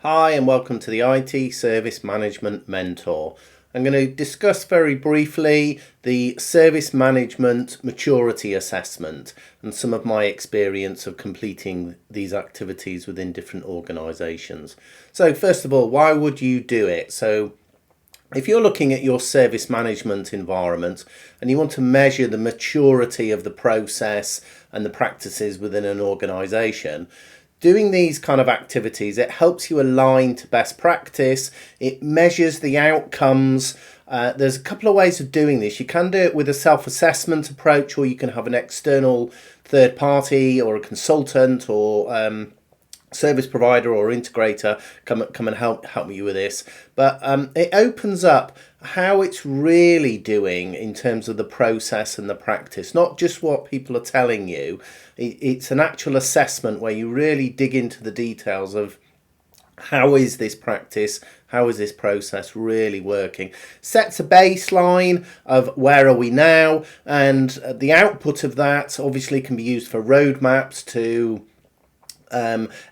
Hi and welcome to the IT Service Management Mentor. I'm going to discuss very briefly the Service Management Maturity Assessment and some of my experience of completing these activities within different organisations. So first of all, why would you do it? So if you're looking at your service management environment and you want to measure the maturity of the process and the practices within an organisation, doing these kind of activities, it helps you align to best practice. It measures the outcomes. There's a couple of ways of doing this. You can do it with a self-assessment approach, or you can have an external third party or a consultant or service provider or integrator come and help you with this. But it opens up how it's really doing in terms of the process and the practice, not just what people are telling you. It's an actual assessment where you really dig into the details of how is this practice, how is this process really working. Sets a baseline of where are we now, and the output of that obviously can be used for roadmaps to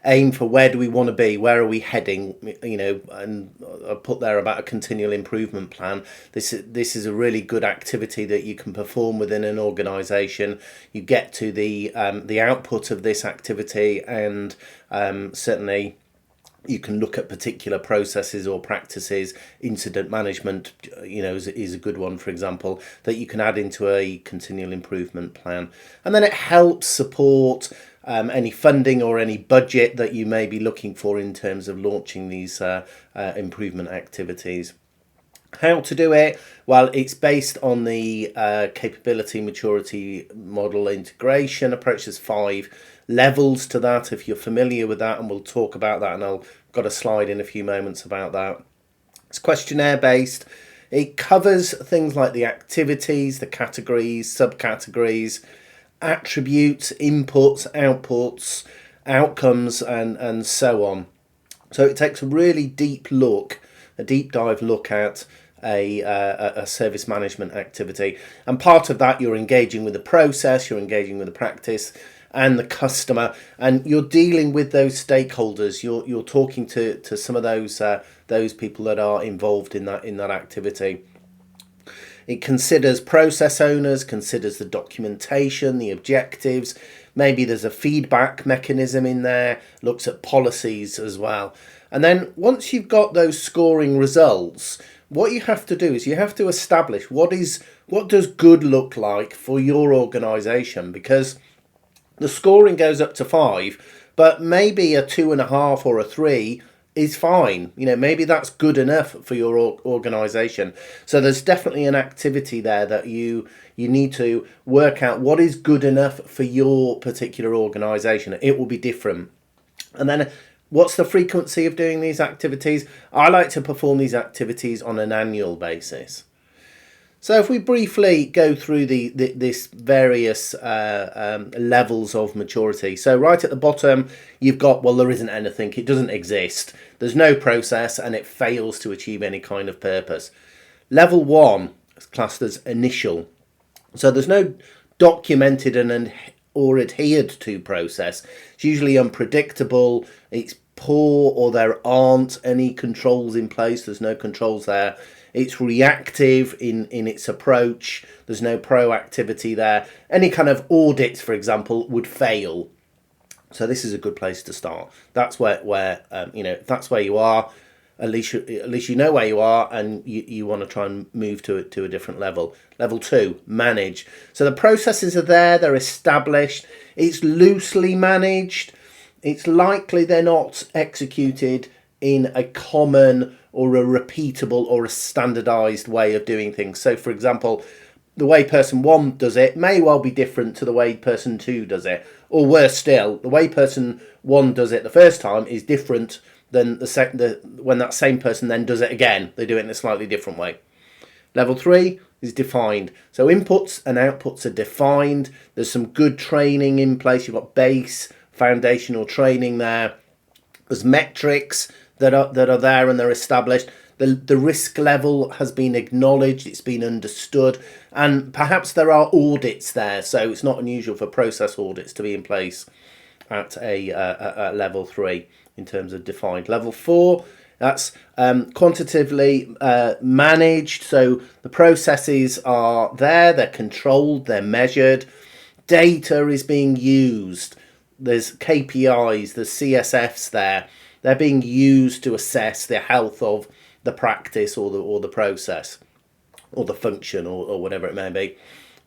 aim for where do we want to be, where are we heading, and I put there about a continual improvement plan. This is a really good activity that you can perform within an organisation. You get to the output of this activity, and certainly you can look at particular processes or practices. Incident management, is a good one, for example, that you can add into a continual improvement plan. And then it helps support any funding or any budget that you may be looking for in terms of launching these improvement activities. How to do it? Well, it's based on the capability maturity model integration approach. There's 5 levels to that, if you're familiar with that, and we'll talk about that, and I've got a slide in a few moments about that. It's questionnaire based. It covers things like the activities, the categories, subcategories, attributes, inputs, outputs, outcomes, and so on. So it takes a really deep dive look at a service management activity, and part of that you're engaging with the process, you're engaging with the practice and the customer, and you're dealing with those stakeholders. You're talking to some of those people that are involved in that activity. It considers process owners, considers the documentation, the objectives. Maybe there's a feedback mechanism in there, looks at policies as well. And then once you've got those scoring results, what you have to do is you have to establish what does good look like for your organisation, because the scoring goes up to 5, but maybe a 2.5 or a 3 is fine. Maybe that's good enough for your organisation. So there's definitely an activity there that you need to work out what is good enough for your particular organisation. It will be different. And then what's the frequency of doing these activities? I like to perform these activities on an annual basis. So if we briefly go through this various levels of maturity. So right at the bottom, you've got, well, there isn't anything. It doesn't exist. There's no process, and it fails to achieve any kind of purpose. Level 1 is classed as initial. So there's no documented or adhered to process. It's usually unpredictable. It's poor, or there aren't any controls in place. There's no controls there. It's reactive in its approach. There's no proactivity there. Any kind of audits, for example, would fail. So this is a good place to start. That's where if that's where you are, at least you know where you are, and you want to try and move to a different level. Level 2, manage. So the processes are there, they're established. It's loosely managed. It's likely they're not executed in a common or a repeatable or a standardized way of doing things. So for example, the way person 1 does it may well be different to the way person 2 does it, or worse still, the way person 1 does it the first time is different than when that same person then does it again. They do it in a slightly different way. Level 3 is defined. So inputs and outputs are defined. There's some good training in place. You've got base foundational training there. There's metrics that are there, and they're established. The risk level has been acknowledged, it's been understood, and perhaps there are audits there. So it's not unusual for process audits to be in place at a level 3. in terms of defined. Level 4, that's quantitatively managed, so the processes are there, they're controlled, they're measured, data is being used, there's KPIs, there's CSFs there, they're being used to assess the health of the practice or the process or the function or whatever it may be.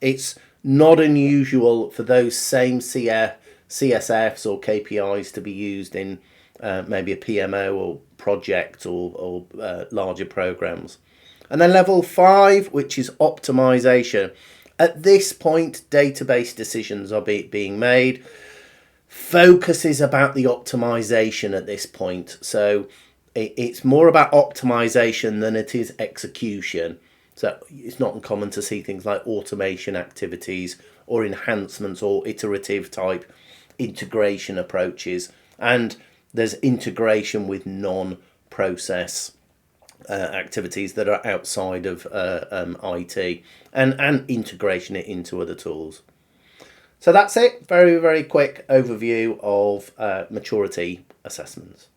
It's not unusual for those same CSFs or KPIs to be used in maybe a PMO or project or larger programs. And then level 5, which is optimization. At this point, database decisions are being made. Focus is about the optimization at this point. So it's more about optimization than it is execution. So it's not uncommon to see things like automation activities or enhancements or iterative type integration approaches. And there's integration with non-process activities that are outside of IT and integration it into other tools. So that's it. Very, very quick overview of maturity assessments.